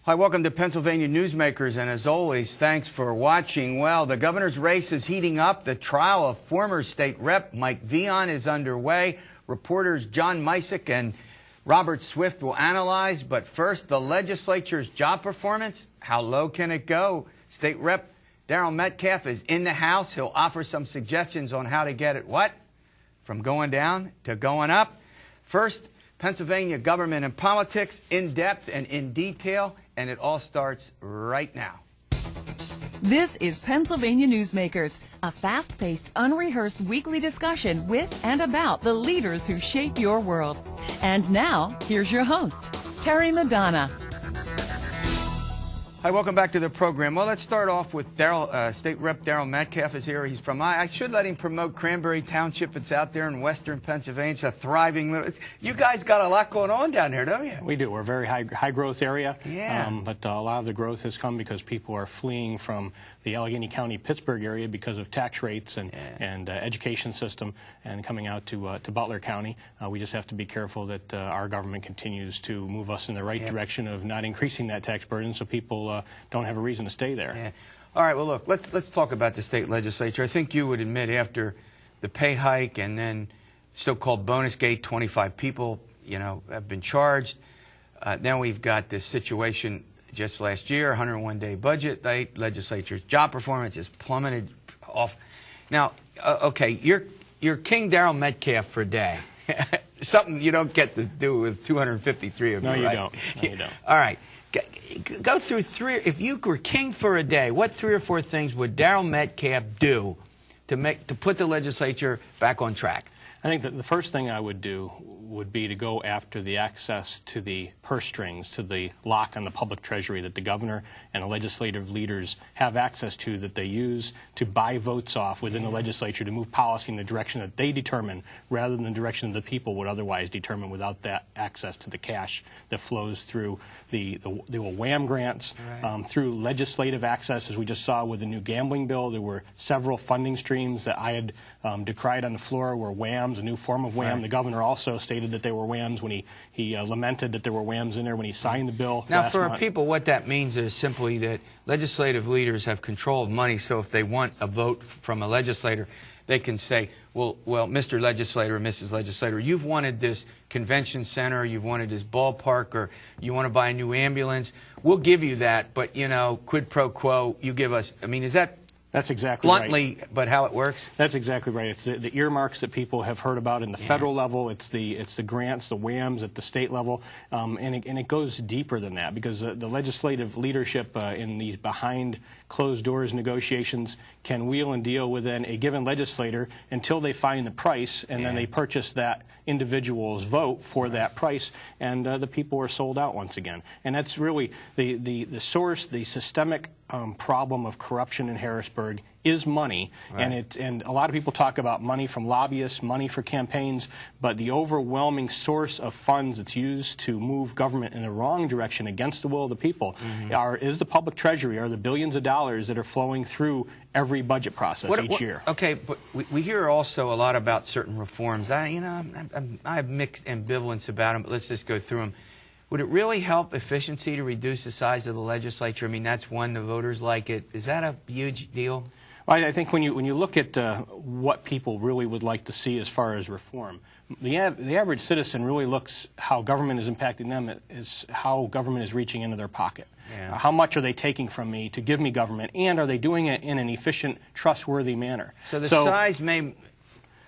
Hi, welcome to Pennsylvania Newsmakers, and as always, thanks for watching. Well, the governor's race is heating up. The trial of former state rep Mike Veon is underway. Reporters John Micek and Robert Swift will analyze, but first, the legislature's job performance. How low can it go? State Rep Daryl Metcalfe is in the House. He'll offer some suggestions on how to get it from going down to going up. First, Pennsylvania government and politics, in depth and in detail, and it all starts right now. This is Pennsylvania Newsmakers, a fast-paced, unrehearsed weekly discussion with and about the leaders who shape your world. And now, here's your host, Terry Madonna. Hi, welcome back to the program. Well, let's start off with State Rep Daryl Metcalfe is here. He's from, I should let him promote Cranberry Township. It's out there in western Pennsylvania. It's a thriving little, you guys got a lot going on down there, don't you? We do. We're a very high growth area. Yeah. But a lot of the growth has come because people are fleeing from the Allegheny County, Pittsburgh area because of tax rates and education system, and coming out to Butler County. We just have to be careful that our government continues to move us in the right direction of not increasing that tax burden, so people don't have a reason to stay there. Yeah. All right, well, look, let's talk about the state legislature. I think you would admit after the pay hike and then so-called bonus gate, 25 people, have been charged. Then we've got this situation just last year, 101-day budget date, legislature's job performance is plummeted off. Now, okay, you're King Daryl Metcalfe for a day. Something you don't get to do with 253 of you, right? No, you don't. All right. Go through three. If you were king for a day, what 3 or 4 things would Daryl Metcalfe do to put the legislature back on track? I think that the first thing I would do would be to go after the access to the purse strings, to the lock on the public treasury that the governor and the legislative leaders have access to, that they use to buy votes off within the legislature to move policy in the direction that they determine rather than the direction that the people would otherwise determine without that access to the cash that flows through the WHAM grants, through legislative access, as we just saw with the new gambling bill. There were several funding streams that I had decried on the floor were WHAMs, a new form of WHAM. The governor also stated that they were WHAMs when he lamented that there were WHAMs in there when he signed the bill Now, last for month. people, what that means is simply that legislative leaders have control of money, so if they want a vote from a legislator, they can say, well, Mr. Legislator or Mrs. Legislator, you've wanted this convention center, you've wanted this ballpark, or you want to buy a new ambulance. We'll give you that, but, quid pro quo, you give us. I mean, is that That's exactly bluntly, right. but how it works? That's exactly right. It's the earmarks that people have heard about in the federal level. It's the grants, the WHAMs at the state level, and it goes deeper than that, because the legislative leadership in these behind closed doors negotiations can wheel and deal with a given legislator until they find the price, and then they purchase that individual's vote for that price, and the people are sold out once again. And that's really the source, the systemic problem of corruption in Harrisburg is money, and a lot of people talk about money from lobbyists, money for campaigns, but the overwhelming source of funds that's used to move government in the wrong direction against the will of the people is the public treasury, are the billions of dollars that are flowing through every budget process each year. Okay, but we hear also a lot about certain reforms. I have mixed ambivalence about them, but let's just go through them. Would it really help efficiency to reduce the size of the legislature? I mean, that's one, the voters like it. Is that a huge deal? Well, I think when you look at what people really would like to see as far as reform, the average citizen really looks how government is impacting them is how government is reaching into their pocket. How much are they taking from me to give me government, and are they doing it in an efficient, trustworthy manner? So the size may...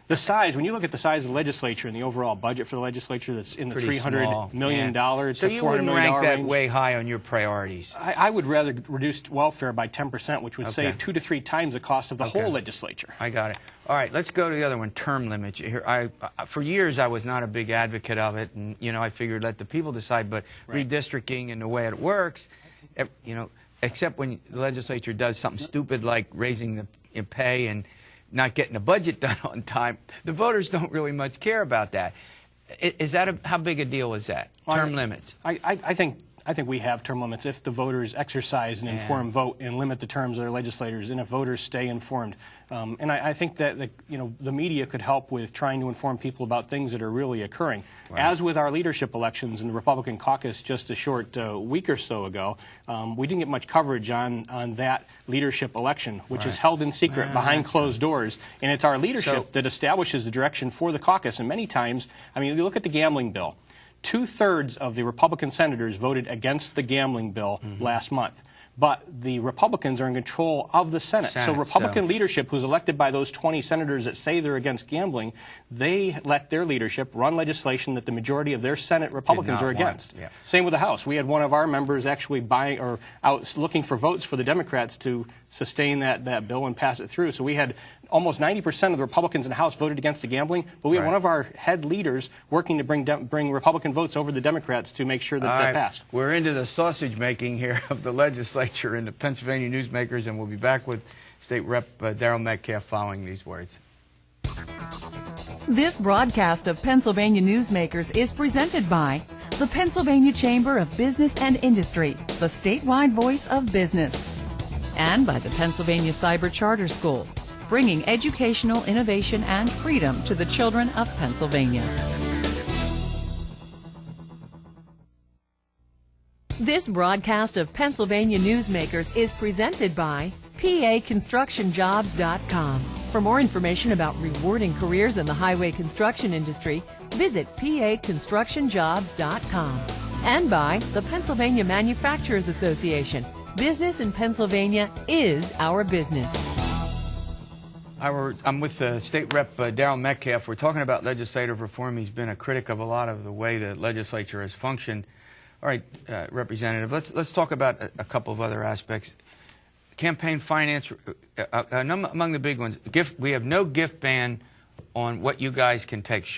The size, when you look at the size of the legislature and the overall budget for the legislature, that's in the $300 million to $400 million So you wouldn't rank that way high on your priorities? I would rather reduce welfare by 10%, which would save 2 to 3 times the cost of the whole legislature. I got it. All right, let's go to the other one, term limits. For years, I was not a big advocate of it, and I figured let the people decide. But redistricting and the way it works, except when the legislature does something stupid like raising the pay and not getting the budget done on time, the voters don't really much care about that. Is that how big a deal is that? Term limits? I think I think we have term limits if the voters exercise an informed vote and limit the terms of their legislators, and if voters stay informed. And I think that the media could help with trying to inform people about things that are really occurring. Right. As with our leadership elections in the Republican caucus just a short week or so ago, we didn't get much coverage on that leadership election, which is held in secret behind closed doors. And it's our leadership that establishes the direction for the caucus. And many times, I mean, you look at the gambling bill. 2/3 of the Republican senators voted against the gambling bill last month. But the Republicans are in control of the Senate. So Republican leadership, who's elected by those 20 senators that say they're against gambling, they let their leadership run legislation that the majority of their Senate Republicans are against. Yeah. Same with the House. We had one of our members actually buying or out looking for votes for the Democrats to sustain that bill and pass it through. So we had almost 90% of the Republicans in the House voted against the gambling, but we had one of our head leaders working to bring Republican votes over the Democrats to make sure that that passed. We're into the sausage making here of the legislature in the Pennsylvania Newsmakers, and we'll be back with State Rep Daryl Metcalfe following these words. This broadcast of Pennsylvania Newsmakers is presented by the Pennsylvania Chamber of Business and Industry, the statewide voice of business, and by the Pennsylvania Cyber Charter School, bringing educational innovation and freedom to the children of Pennsylvania. This broadcast of Pennsylvania Newsmakers is presented by PAConstructionJobs.com. For more information about rewarding careers in the highway construction industry, visit PAConstructionJobs.com. And by the Pennsylvania Manufacturers Association. Business in Pennsylvania is our business. I'm with State Rep Daryl Metcalfe. We're talking about legislative reform. He's been a critic of a lot of the way the legislature has functioned. All right, Representative, let's talk about a couple of other aspects. Campaign finance, among the big ones. We have no gift ban on what you guys can take.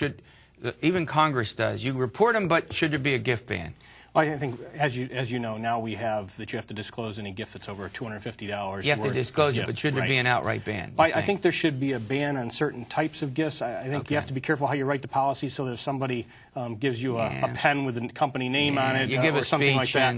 Even Congress does. You report them, but should there be a gift ban? Well, I think, as you know, now we have that you have to disclose any gift that's over $250. You have to disclose it, but should there be an outright ban? I think there should be a ban on certain types of gifts. I think you have to be careful how you write the policy, so that if somebody gives you a pen with a company name on it, you give or a something like that,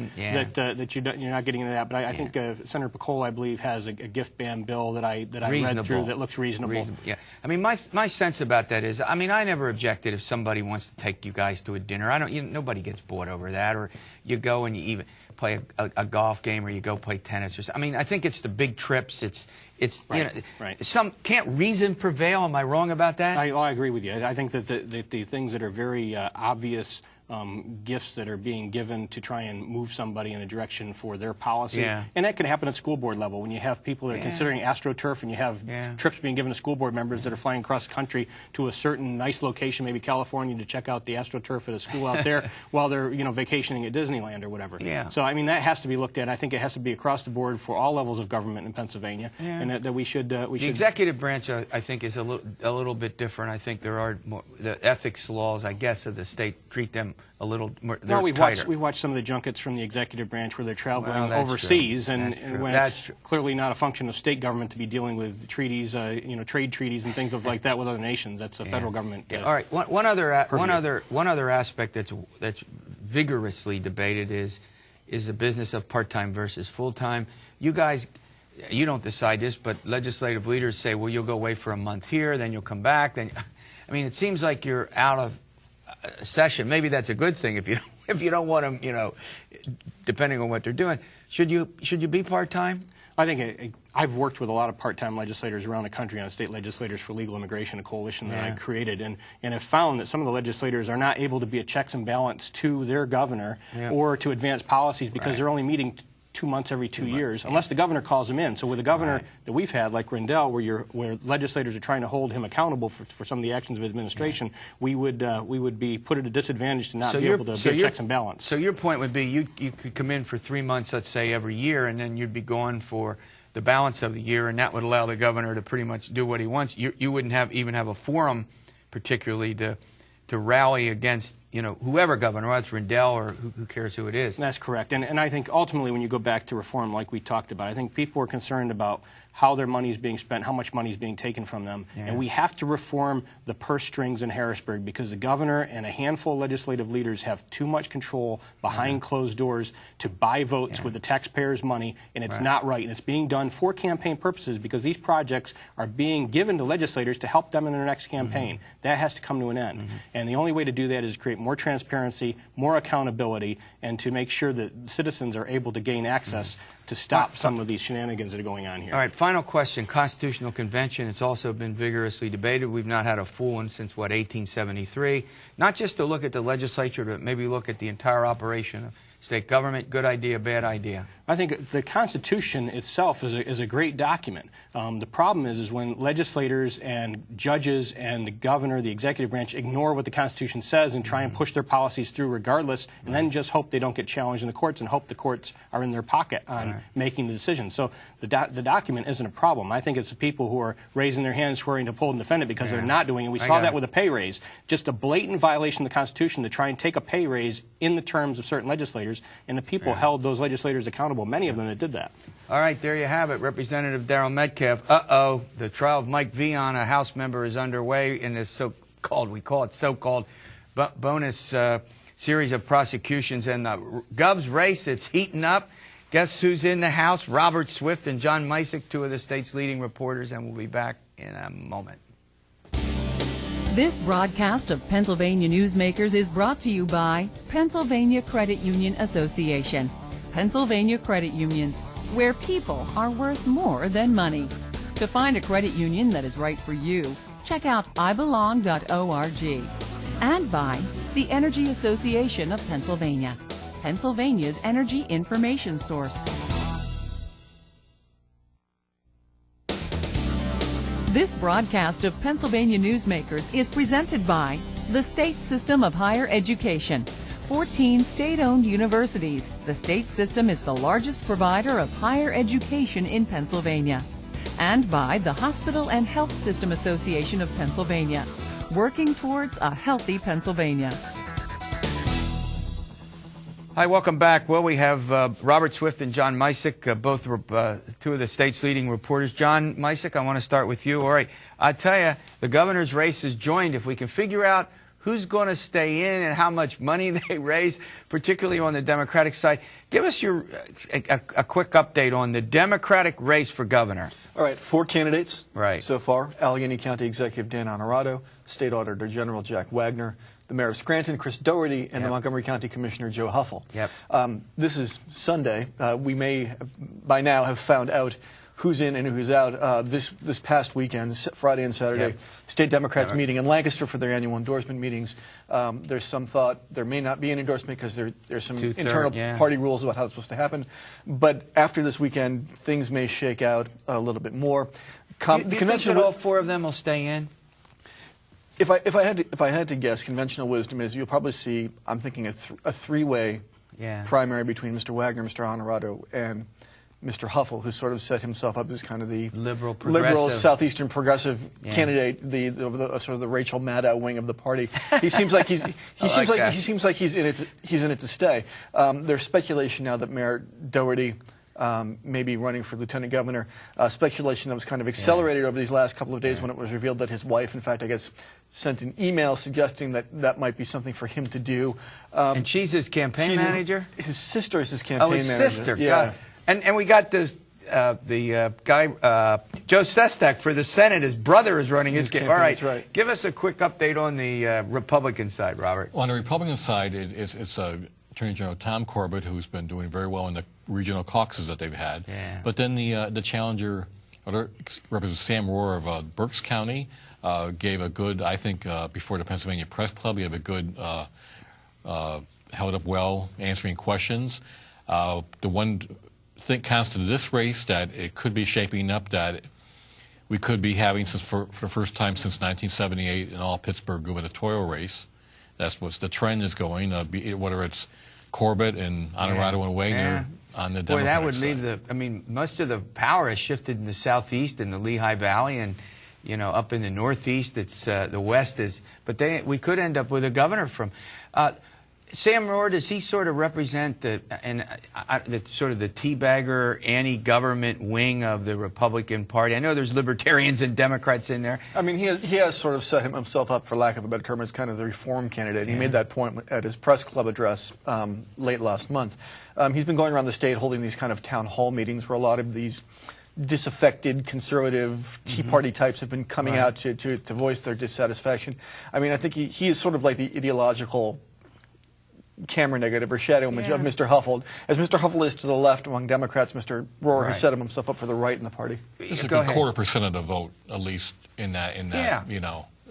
that you're not getting into that. But I think Senator Piccola, I believe, has a gift ban bill that I read through that looks reasonable. Yeah, I mean, my sense about that is, I mean, I never objected if somebody wants to take you guys to a dinner. Nobody gets bored over that, or you go and you even play a golf game, or you go play tennis or something. I mean, I think it's the big trips. It's can't reason prevail. Am I wrong about that? I agree with you. I think that the things that are very obvious gifts that are being given to try and move somebody in a direction for their policy. Yeah. And that can happen at school board level when you have people that are considering AstroTurf, and you have trips being given to school board members that are flying across the country to a certain nice location, maybe California, to check out the AstroTurf at a school out there while they're vacationing at Disneyland or whatever. Yeah. So I mean, that has to be looked at. I think it has to be across the board for all levels of government in Pennsylvania, and that we should. The executive branch, I think, is a little bit different. I think there are the ethics laws, I guess, of the state treat them a little more. We've watched some of the junkets from the executive branch where they're traveling overseas, and when it's clearly not a function of state government to be dealing with treaties, trade treaties and things like that with other nations. That's a federal government. All right. One other aspect that's vigorously debated is the business of part-time versus full-time. You guys, you don't decide this, but legislative leaders say, well, you'll go away for a month here, then you'll come back. Then, I mean, it seems like you're out of session. Maybe that's a good thing if you don't want them, depending on what they're doing. Should you be part-time? I think I've worked with a lot of part-time legislators around the country on State Legislators for Legal Immigration, a coalition that I created, and have found that some of the legislators are not able to be a checks and balance to their governor or to advance policies because they're only meeting 2 months every 2 years, unless the governor calls them in. So with a governor that we've had, like Rendell, where legislators are trying to hold him accountable for some of the actions of administration, we would be put at a disadvantage to not be able to be checks and balance. So your point would be you could come in for 3 months, let's say, every year, and then you'd be gone for the balance of the year, and that would allow the governor to pretty much do what he wants. You wouldn't even have a forum, particularly to rally against whoever governor, whether it's Rendell or who cares who it is. That's correct. And I think ultimately when you go back to reform, like we talked about, I think people are concerned about how their money is being spent, how much money is being taken from them. Yeah. And we have to reform the purse strings in Harrisburg because the governor and a handful of legislative leaders have too much control behind closed doors to buy votes with the taxpayers' money, and it's not right. And it's being done for campaign purposes because these projects are being given to legislators to help them in their next campaign. That has to come to an end. And the only way to do that is create more transparency, more accountability, and to make sure that citizens are able to gain access to stop some of these shenanigans that are going on here. All right, final question. Constitutional Convention, it's also been vigorously debated. We've not had a full one since, 1873. Not just to look at the legislature, but maybe look at the entire operation of state government. Good idea, bad idea? I think the Constitution itself is a great document. The problem is when legislators and judges and the governor, the executive branch, ignore what the Constitution says and try and push their policies through regardless, and then just hope they don't get challenged in the courts and hope the courts are in their pocket on making the decision. So the document isn't a problem. I think it's the people who are raising their hands, swearing to uphold and defend it because they're not doing it. We saw that with a pay raise. Just a blatant violation of the Constitution to try and take a pay raise in the terms of certain legislators, and the people held those legislators accountable, many of them that did that. All right, there you have it. Representative Daryl Metcalfe. Uh-oh, the trial of Mike Veon, a House member, is underway in this so-called, we call it so-called bonus series of prosecutions. And the Gov's race, it's heating up. Guess who's in the House? Robert Swift and John Micek, two of the state's leading reporters, and we'll be back in a moment. This broadcast of Pennsylvania Newsmakers is brought to you by Pennsylvania Credit Union Association. Pennsylvania Credit Unions, where people are worth more than money. To find a credit union that is right for you, check out ibelong.org. And by the Energy Association of Pennsylvania, Pennsylvania's energy information source. This broadcast of Pennsylvania Newsmakers is presented by the State System of Higher Education. 14 state-owned universities. The state system is the largest provider of higher education in Pennsylvania. And by the Hospital and Health System Association of Pennsylvania, working towards a healthy Pennsylvania. Hi, welcome back. Well, we have Robert Swift and John Micek, both two of the state's leading reporters. John Micek, I want to start with you. All right, I tell you, the governor's race is joined. If we can figure out who's going to stay in and how much money they raise, particularly on the Democratic side, give us a quick update on the Democratic race for governor. All right, 4 candidates so far. Allegheny County Executive Dan Honorado, State Auditor General Jack Wagner, the Mayor of Scranton, Chris Doherty, and the Montgomery County Commissioner Joe Huffle. This is Sunday. We may by now have found out who's in and who's out. This past weekend, Friday and Saturday, state Democrats meeting in Lancaster for their annual endorsement meetings. There's some thought there may not be an endorsement because there's some internal party rules about how it's supposed to happen. But after this weekend, things may shake out a little bit more. Do you think that all 4 of them will stay in? If I had to guess, conventional wisdom is you'll probably see, I'm thinking, a 3-way primary between Mr. Wagner, Mr. Honorado, and Mr. Huffle, who sort of set himself up as kind of the liberal southeastern progressive candidate, the sort of the Rachel Maddow wing of the party. He seems like he's in it to stay. There's speculation now that Mayor Doherty may be running for lieutenant governor. Speculation that was kind of accelerated over these last couple of days when it was revealed that his wife, in fact, I guess, sent an email suggesting that might be something for him to do. And she's his campaign manager? His sister is his campaign manager. Oh, his sister. Yeah. And we got the guy, Joe Sestak, for the Senate. His brother is running his campaign. All right. That's right. Give us a quick update on the Republican side, Robert. Well, on the Republican side, it's Attorney General Tom Corbett, who's been doing very well in the regional caucuses that they've had. But then the challenger, Representative Sam Rohr of Berks County, gave a good, I think, before the Pennsylvania Press Club, he had a good, held up well, answering questions. The one constant of this race that it could be shaping up that we could be having, for the first time since 1978, an all-Pittsburgh gubernatorial race. That's what the trend is going, whether it's Corbett and Honorado and Wagner on the Democratic Boy, that would side. leave most of the power has shifted in the southeast and the Lehigh Valley, and up in the Northeast, it's the West is. But we could end up with a governor from. Sam Rohr, does he sort of represent the sort of the teabagger, anti-government wing of the Republican Party? I know there's libertarians and Democrats in there. I mean, he has sort of set himself up, for lack of a better term, as kind of the reform candidate. He made that point at his press club address late last month. He's been going around the state holding these kind of town hall meetings where a lot of these disaffected conservative Tea Party types have been coming out to voice their dissatisfaction. I mean, I think he is sort of like the ideological camera negative or shadow image of Mr. Huffle. As Mr. Huffle is to the left among Democrats, Mr. Rohr has set himself up for the right in the party. This is a good 1/4% of the vote, at least in that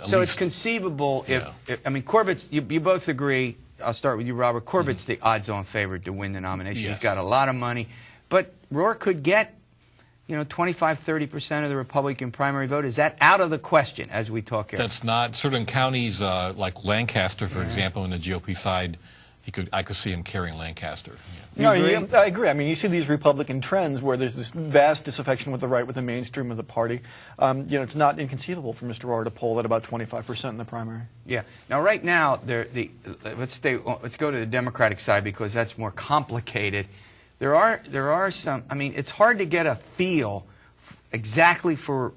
So it's conceivable if I mean, Corbett's, you both agree, I'll start with you, Robert, Corbett's the odds-on favorite to win the nomination. He's got a lot of money. But Rohr could get, 25–30% of the Republican primary vote. Is that out of the question as we talk here? That's not. Certain counties, like Lancaster, for example, in the GOP side, I could see him carrying Lancaster. No, I agree. I mean, you see these Republican trends where there's this vast disaffection with the right, with the mainstream of the party. It's not inconceivable for Mr. Rohr to poll at about 25% in the primary. Yeah. Now, right now, let's go to the Democratic side because that's more complicated. There are some. I mean, it's hard to get a feel exactly for.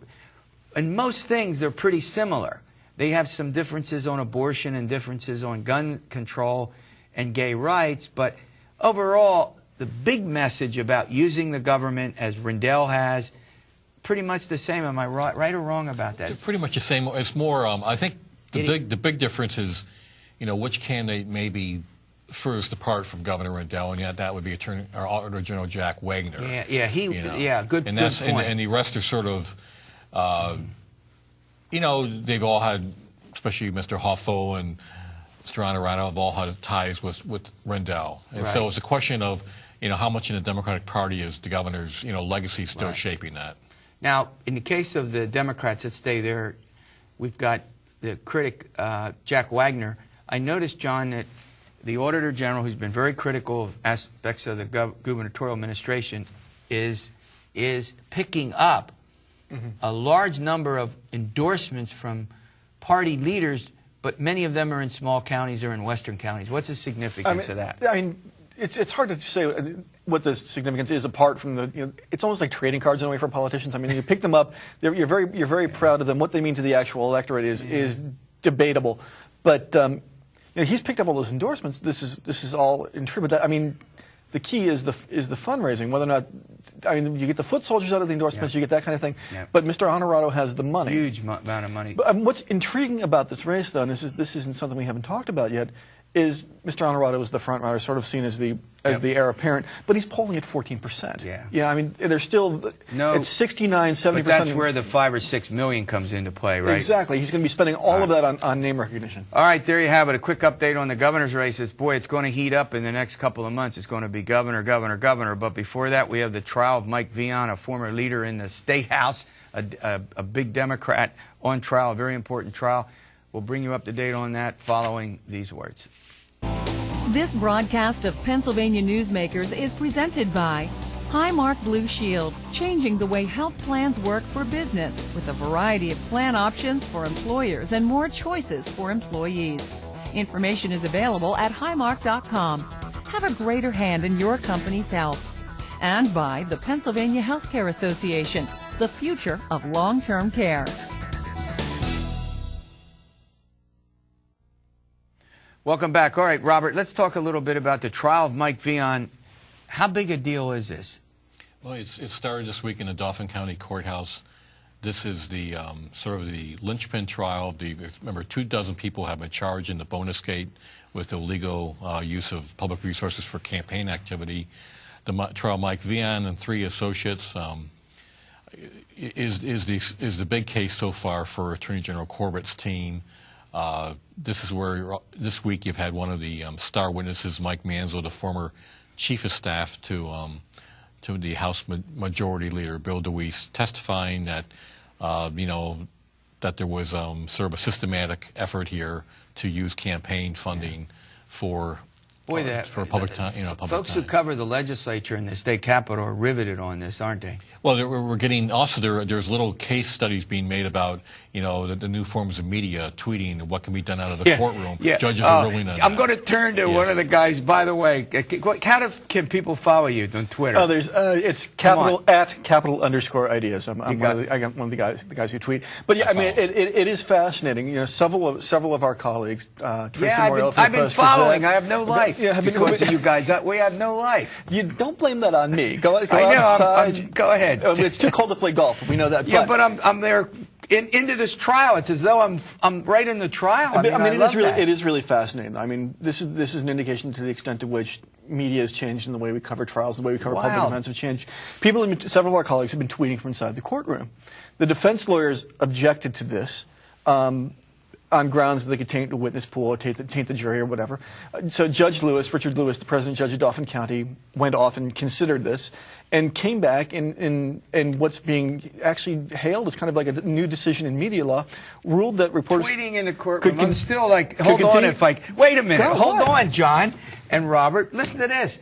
In most things, they're pretty similar. They have some differences on abortion and differences on gun control and gay rights, but overall, the big message about using the government, as Rendell has, pretty much the same. Am I right or wrong about that? It's pretty much the same. It's more. I think the big difference is, which candidate may be furthest apart from Governor Rendell, and yet that would be Auditor General Jack Wagner. Good point. And the rest are sort of, they've all had, especially Mr. Hoffo and Mr. Honorado, have all had ties with Rendell. And so it's a question of, how much in the Democratic Party is the governor's, legacy still shaping that. Now, in the case of the Democrats, let's stay there. We've got the critic, Jack Wagner. I noticed, John, that the Auditor General, who's been very critical of aspects of the gubernatorial administration, is picking up a large number of endorsements from party leaders, but many of them are in small counties or in western counties. What's the significance of that? I mean, it's hard to say what the significance is apart from the. It's almost like trading cards in a way for politicians. I mean, you pick them up, you're very proud of them. What they mean to the actual electorate is debatable, but. He's picked up all those endorsements. This is all true. But I mean, the key is the fundraising. Whether or not, you get the foot soldiers out of the endorsements, you get that kind of thing. But Mr. Honorado has the money. Huge amount of money. But what's intriguing about this race, though, and this isn't something we haven't talked about yet, is Mr. Honorado is the front runner, sort of seen as the heir apparent, but he's polling at 14%. Yeah, I mean, they're still at 69, 70%. But that's where the 5 or 6 million comes into play, right? Exactly. He's going to be spending all of that on name recognition. All right, there you have it. A quick update on the governor's races. Boy, it's going to heat up in the next couple of months. It's going to be governor, governor, governor. But before that, we have the trial of Mike Veon, a former leader in the State House, a big Democrat on trial, a very important trial. We'll bring you up to date on that following these words. This broadcast of Pennsylvania Newsmakers is presented by Highmark Blue Shield, changing the way health plans work for business with a variety of plan options for employers and more choices for employees. Information is available at highmark.com. Have a greater hand in your company's health. And by the Pennsylvania Healthcare Association, the future of long-term care. Welcome back. All right, Robert, let's talk a little bit about the trial of Mike Veon. How big a deal is this? Well, it started this week in the Dauphin County Courthouse. This is the sort of the linchpin trial. Remember, 24 people have been charged in the bonus gate with illegal use of public resources for campaign activity. The trial of Mike Veon and 3 associates is the big case so far for Attorney General Corbett's team. This is where this week you've had one of the star witnesses, Mike Manzo, the former chief of staff to the House Majority Leader Bill DeWeese, testifying that that there was sort of a systematic effort here to use campaign funding for Boy, for public time. Folks who cover the legislature and the state capitol are riveted on this, aren't they? Well, we're getting also there's little case studies being made about the new forms of media, tweeting, and what can be done out of the courtroom. Yeah. Judges are ruling on that. I'm going to turn to one of the guys. By the way, can people follow you on Twitter? Oh, it's capital @capital_ideas. I'm one of the guys who tweet. But yeah, I mean, it is fascinating. Several of our colleagues, I've been following. I have no life because of you guys. We have no life. You don't blame that on me. Go outside. Go ahead. It's too cold to play golf. We know that. Yeah, but I'm there into this trial. It's as though I'm right in the trial. I mean, it is really fascinating. I mean, this is an indication to the extent to which media has changed in the way we cover trials, the way we cover public events have changed. Several of our colleagues have been tweeting from inside the courtroom. The defense lawyers objected to this. On grounds that they could taint the witness pool or taint the jury or whatever. So Judge Lewis, Richard Lewis, the president judge of Dauphin County, went off and considered this and came back in what's being actually hailed as kind of like a new decision in media law, ruled that reporters... Tweeting in the courtroom. I'm still like, hold on, wait a minute, hold on, John and Robert. Listen to this.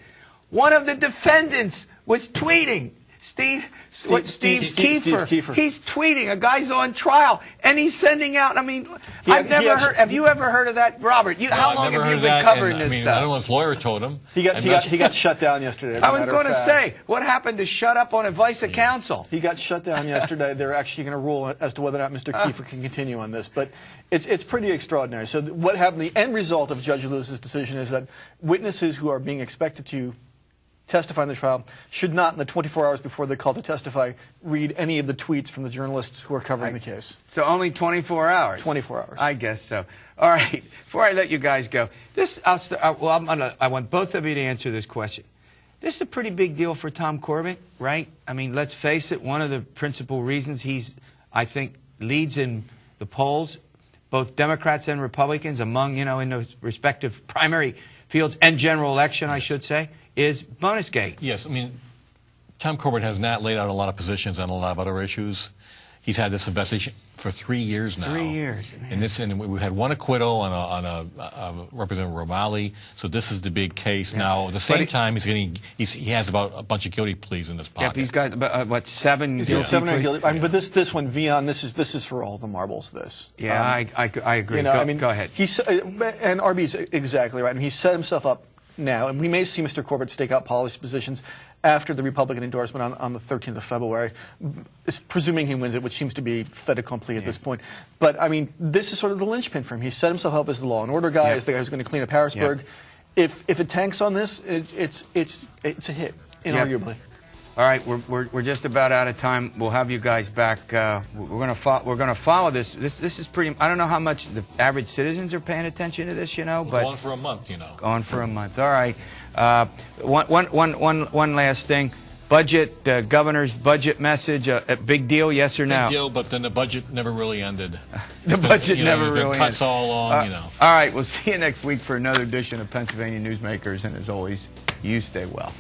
One of the defendants was tweeting. Steve Kiefer. He's tweeting. A guy's on trial, and he's sending out. I mean, I've never heard. Have you ever heard of that, Robert? How long have you been covering this stuff? I don't know what his lawyer told him. He got shut down yesterday. I was going to say, what happened to shut up on advice of counsel? He got shut down yesterday. They're actually going to rule as to whether or not Mr. Kiefer can continue on this, but it's pretty extraordinary. So what happened? The end result of Judge Lewis's decision is that witnesses who are being expected to testify in the trial should not, in the 24 hours before they're called to testify, read any of the tweets from the journalists who are covering the case. So only 24 hours? 24 hours. I guess so. All right. Before I let you guys go, I want both of you to answer this question. This is a pretty big deal for Tom Corbett, right? I mean, let's face it, one of the principal reasons I think, leads in the polls, both Democrats and Republicans, among, in those respective primary fields and general election, I should say, is Bonusgate. Yes, I mean, Tom Corbett has not laid out a lot of positions on a lot of other issues. He's had this investigation for 3 years now. 3 years, man. And we had one acquittal on Representative Romali. So this is the big case now. At the same time, he has about a bunch of guilty pleas in his pocket. Yep, he's got about 7 guilty pleas. 7 guilty. I mean, but this one, Veon, this is for all the marbles. Yeah, I agree. Go ahead. And RB's exactly right. I mean, he set himself up now, and we may see Mr. Corbett stake out policy positions after the Republican endorsement on the 13th of February, presuming he wins it, which seems to be fait accompli at this point. But, I mean, this is sort of the linchpin for him. He set himself up as the law and order guy, as the guy who's going to clean up Harrisburg. If it tanks on this, it's a hit, inarguably. All right, we're just about out of time. We'll have you guys back. We're going to follow this. This is pretty. I don't know how much the average citizens are paying attention to this, but going for a month, Going for a month. All right. One last thing. Budget. Governor's budget message. A big deal, yes or no? Big deal, but then the budget never really ended. The budget never really ended. Cuts all along, All right. We'll see you next week for another edition of Pennsylvania Newsmakers, and as always, you stay well.